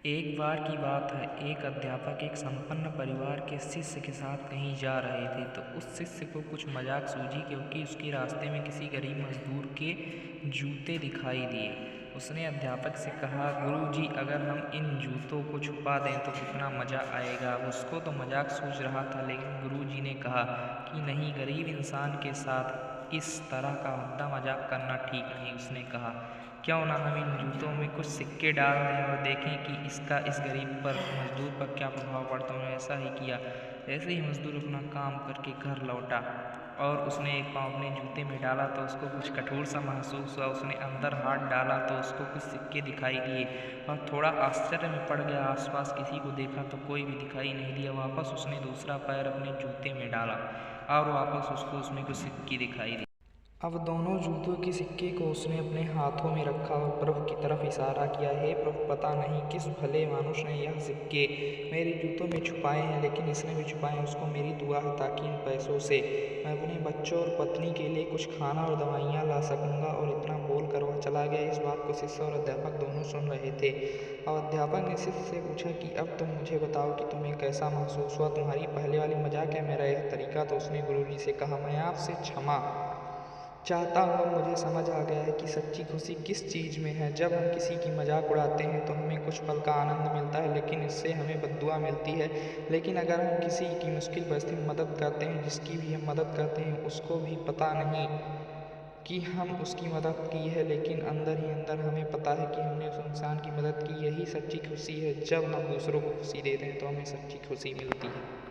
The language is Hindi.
एक बार की बात है, एक अध्यापक एक संपन्न परिवार के शिष्य के साथ कहीं जा रहे थे, तो उस शिष्य को कुछ मजाक सूझी क्योंकि उसके रास्ते में किसी गरीब मजदूर के जूते दिखाई दिए। उसने अध्यापक से कहा, गुरुजी, अगर हम इन जूतों को छुपा दें तो कितना मज़ा आएगा। उसको तो मजाक सूझ रहा था, लेकिन गुरुजी ने कहा कि नहीं, गरीब इंसान के साथ इस तरह का भद्दा मजाक करना ठीक नहीं। उसने कहा, क्यों ना हम इन जूतों में कुछ सिक्के डाल दें और देखें कि इसका इस गरीब पर मजदूर पर क्या प्रभाव पड़ता है। उन्होंने ऐसा ही किया। जैसे ही मजदूर अपना काम करके घर लौटा और उसने एक पाँव अपने जूते में डाला तो उसको कुछ कठोर सा महसूस हुआ। उसने अंदर हाथ डाला तो उसको कुछ सिक्के दिखाई दिए और थोड़ा आश्चर्य में पड़ गया। आसपास किसी को देखा तो कोई भी दिखाई नहीं दिया। वापस उसने दूसरा पैर अपने जूते में डाला और वापस उसको उसमें कुछ सिक्के दिखाई दिए। अब दोनों जूतों के सिक्के को उसने अपने हाथों में रखा और प्रभु की तरफ इशारा किया, हे प्रभु, पता नहीं किस भले मानुष ने यह सिक्के मेरे जूतों में छुपाए हैं, लेकिन इसने भी छुपाए हैं। उसको मेरी दुआ है ताकि इन पैसों से मैं अपने बच्चों और पत्नी के लिए कुछ खाना और दवाइयाँ ला सकूँगा। और इतना बोल कर वह चला गया। इस बात को शिष्य और अध्यापक दोनों सुन रहे थे। अब अध्यापक ने शिष्य से पूछा कि अब तुम मुझे बताओ कि तुम्हें कैसा महसूस हुआ। तुम्हारी पहले वाली मजाक है मेरा यह तरीका। तो उसने गुरुजी से कहा, मैं आपसे क्षमा चाहता हूँ। अब मुझे समझ आ गया है कि सच्ची खुशी किस चीज़ में है। जब हम किसी की मजाक उड़ाते हैं तो हमें कुछ पल का आनंद मिलता है, लेकिन इससे हमें बद्दुआ मिलती है। लेकिन अगर हम किसी की मुश्किल परिस्थिति में मदद करते हैं, जिसकी भी हम मदद करते हैं उसको भी पता नहीं कि हम उसकी मदद की है, लेकिन अंदर ही अंदर हमें पता है कि हमने उस इंसान की मदद की। यही सच्ची खुशी है। जब हम दूसरों को खुशी देते हैं तो हमें सच्ची खुशी मिलती है।